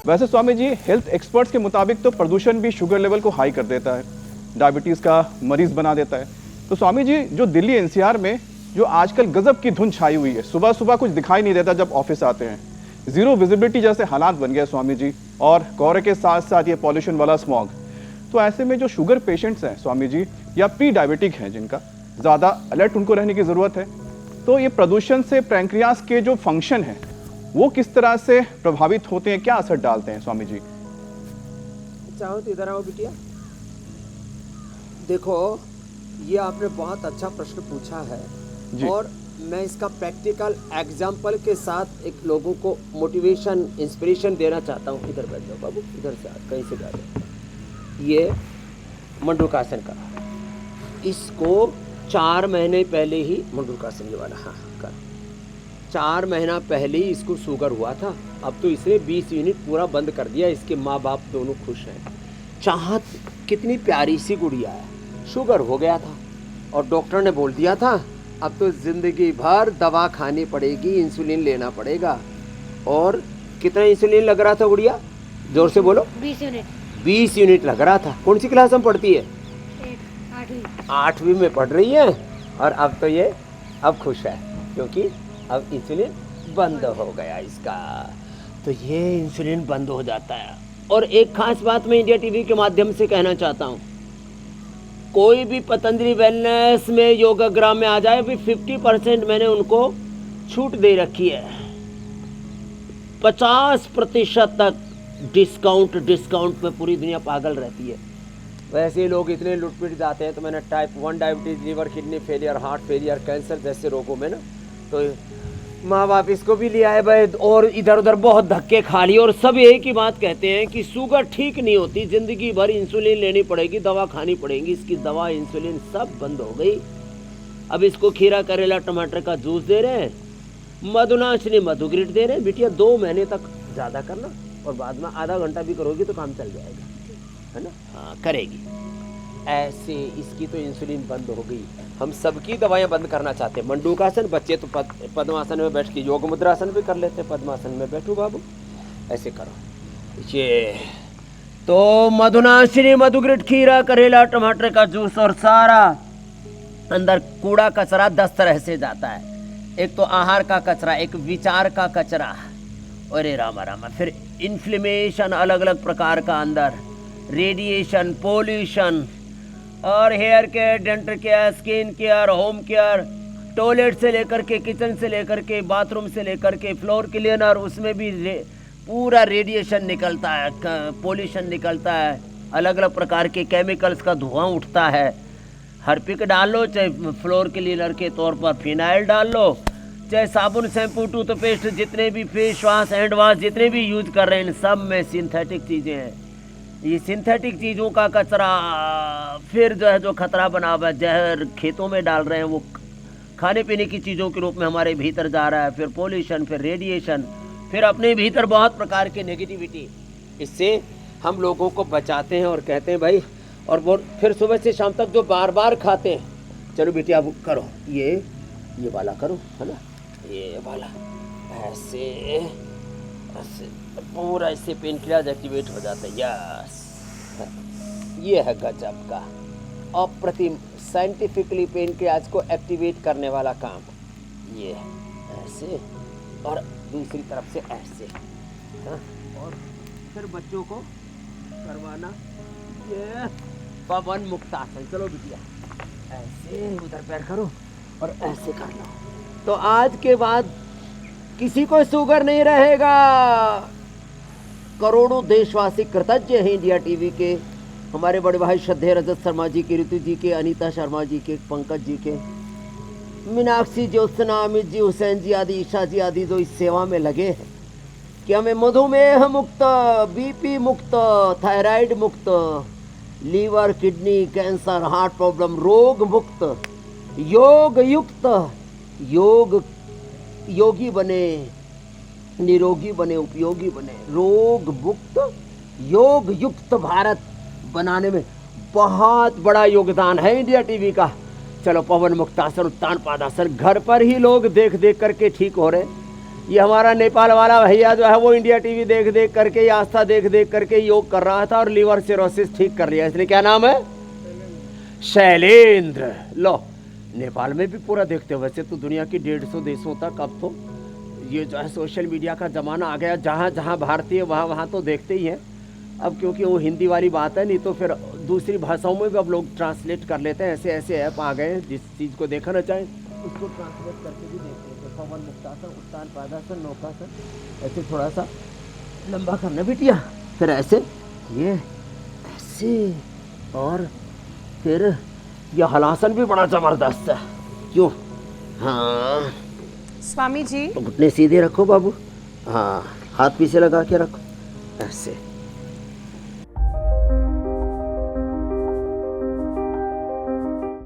वैसे Swami ji, health experts के मुताबिक तो प्रदूषण भी शुगर लेवल को हाई कर देता है, डायबिटीज़ का मरीज बना देता है। तो स्वामी जी, जो दिल्ली एनसीआर में जो आजकल गजब की धुंध छाई हुई है, सुबह सुबह कुछ दिखाई नहीं देता जब ऑफिस आते हैं, जीरो विजिबिलिटी जैसे हालात बन गए स्वामी जी, और कोहरे के साथ साथ ये पॉल्यूशन वाला स्मॉग। तो ऐसे में जो शुगर पेशेंट्स हैं स्वामी जी, या प्री डायबिटिक हैं, जिनका ज़्यादा अलर्ट उनको रहने की ज़रूरत है, तो ये प्रदूषण से पैंक्रियास के जो फंक्शन है वो किस तरह से प्रभावित होते हैं, क्या असर डालते हैं स्वामी जी? चाहो तो इधर आओ बिटिया। देखो, ये आपने बहुत अच्छा प्रश्न पूछा है जी। और मैं इसका प्रैक्टिकल एग्जाम्पल के साथ एक लोगों को मोटिवेशन, इंस्पिरेशन देना चाहता हूँ। इधर बैठ जाओ बाबू, इधर से आप कहीं से बैठ जाओ। ये मंडूकासन का, इसको 4 महीने पहले ही मंडूकासन, ये वाला, हाँ कर 4 महीना पहले ही इसको शुगर हुआ था। अब तो इसने 20 यूनिट पूरा बंद कर दिया। इसके माँ बाप दोनों खुश हैं। चाहत कितनी प्यारी सी गुड़िया है, शुगर हो गया था और डॉक्टर ने बोल दिया था अब तो ज़िंदगी भर दवा खानी पड़ेगी, इंसुलिन लेना पड़ेगा। और कितना इंसुलिन लग रहा था गुड़िया, जोर से बोलो? 20 यूनिट। 20 यूनिट लग रहा था। कौन सी क्लास में पढ़ती है? 8वीं में पढ़ रही है। और अब तो ये अब खुश है क्योंकि अब इंसुलिन बंद हो गया इसका। तो ये इंसुलिन बंद हो जाता है। और एक खास बात मैं इंडिया टीवी के माध्यम से कहना चाहता हूँ, कोई भी पतंजलि वेलनेस में योगाग्राम में आ जाए, अभी 50% मैंने उनको छूट दे रखी है। 50% तक डिस्काउंट में पूरी दुनिया पागल रहती है। वैसे लोग इतने लुटपिट जाते हैं। तो मैंने type 1 diabetes, liver kidney failure, heart failure, cancer जैसे रोगों में ना, तो माँ बाप इसको भी ले आए भाई, और इधर उधर बहुत धक्के खा लिए। और सब एक ही बात कहते हैं कि शुगर ठीक नहीं होती, ज़िंदगी भर इंसुलिन लेनी पड़ेगी, दवा खानी पड़ेगी। इसकी दवा, इंसुलिन सब बंद हो गई। अब इसको खीरा, करेला, टमाटर का जूस दे रहे हैं, मधुनाशनी, मधुग्रिट दे रहे हैं। बिटिया 2 महीने तक ज़्यादा करना, और बाद में आधा घंटा भी करोगी तो काम चल जाएगा, है ना? हाँ, करेगी। ऐसे इसकी तो इंसुलिन बंद हो गई। हम सबकी दवाएं बंद करना चाहते हैं। मंडूकासन, बच्चे तो पद्मासन में बैठ के योग मुद्रासन भी कर लेते हैं। पद्मासन में बैठो बाबू, ऐसे करो। ये तो मधुनाशिनी, मधुग्रिट, खीरा, करेला, टमाटर का जूस, और सारा अंदर कूड़ा कचरा 10 तरह से जाता है। एक तो आहार का कचरा, एक विचार का कचरा, और रामा रामा, फिर इन्फ्लेमेशन अलग अलग प्रकार का अंदर, रेडिएशन, पोल्यूशन, और hair care, dental care, skin care, home care, toilet से लेकर के, किचन से लेकर के, बाथरूम से लेकर के, फ्लोर क्लीनर, उसमें भी पूरा रेडिएशन निकलता है, पोल्यूशन निकलता है, अलग अलग प्रकार के केमिकल्स का धुआं उठता है। हार्पिक डाल लो, चाहे फ्लोर क्लीनर के तौर पर फिनाइल डाल लो, चाहे साबुन, शैम्पू, टूथपेस्ट, जितने भी फेस वाश, हैंड वाश जितने भी यूज कर रहे हैं, सब में सिंथेटिक चीज़ें हैं। ये सिंथेटिक चीज़ों का कचरा फिर जो है, जो खतरा बना हुआ है, जहर खेतों में डाल रहे हैं, वो खाने पीने की चीज़ों के रूप में हमारे भीतर जा रहा है। फिर पोल्यूशन, फिर रेडिएशन, फिर अपने भीतर बहुत प्रकार की नेगेटिविटी। इससे हम लोगों को बचाते हैं और कहते हैं भाई, और वो फिर सुबह से शाम तक जो बार बार खाते हैं, चलो बेटिया अब करो, ये वाला करो, है ना, ये वाला, ऐसे ऐसे पूरा, इससे पेनक्रियाज एक्टिवेट हो जाता है। यस, ये है गजब का अप्रतिम साइंटिफिकली पेनक्रियाज को एक्टिवेट करने वाला काम। ये ऐसे, और दूसरी तरफ से ऐसे, हाँ? और फिर बच्चों को करवाना ये पवन मुक्तासन। चलो बिटिया, ऐसे उधर पैर करो और ऐसे कर लो, तो आज के बाद किसी को शुगर नहीं रहेगा। करोड़ों देशवासी कृतज्ञ हैं इंडिया टीवी के, हमारे बड़े भाई श्रद्धेय रजत शर्मा जी के, ऋतु जी के, अनीता शर्मा जी के, पंकज जी के, मीनाक्षी, ज्योत्सना, अमित जी, हुसैन जी आदि, ईशा जी आदि, जो इस सेवा में लगे हैं कि हमें मधुमेह मुक्त, बीपी मुक्त, थायराइड मुक्त, liver, kidney, cancer, heart problem, रोग मुक्त, योग युक्त, योगी बने, निरोगी बने, उपयोगी बने, रोग मुक्त, योग युक्त भारत बनाने में बहुत बड़ा योगदान है इंडिया टीवी का। चलो, पवन मुक्तासन, उत्तान पादासन घर पर ही लोग देख देख करके ठीक हो रहे। ये हमारा नेपाल वाला भैया जो है वो इंडिया टीवी देख देख करके, आस्था देख देख करके योग कर रहा था और लीवर सिरोसिस ठीक कर लिया इसने। क्या नाम है? शैलेंद्र। लो, नेपाल में भी पूरा देखते हो। वैसे तो दुनिया की 150 देशों तक अब तो ये जो है सोशल मीडिया का ज़माना आ गया, जहाँ जहाँ भारतीय वहाँ वहाँ तो देखते ही हैं। अब क्योंकि वो हिंदी वाली बात है, नहीं तो फिर दूसरी भाषाओं में भी अब लोग ट्रांसलेट कर लेते हैं। ऐसे ऐसे ऐप आ गए हैं, जिस चीज़ को देखना चाहें उसको ट्रांसलेट करके भी देखते हैं। तो पवन मुक्तासन, उत्तान पादासन, नौकासन, ऐसे थोड़ा सा लंबा करना बिटिया, फिर ऐसे ये ऐसे, और फिर यह हलासन भी बड़ा ज़बरदस्त है। क्यों? हाँ, स्वामी जी घुटने सीधे रखो बाबू। हाँ, हाथ पीछे लगा के रखो ऐसे।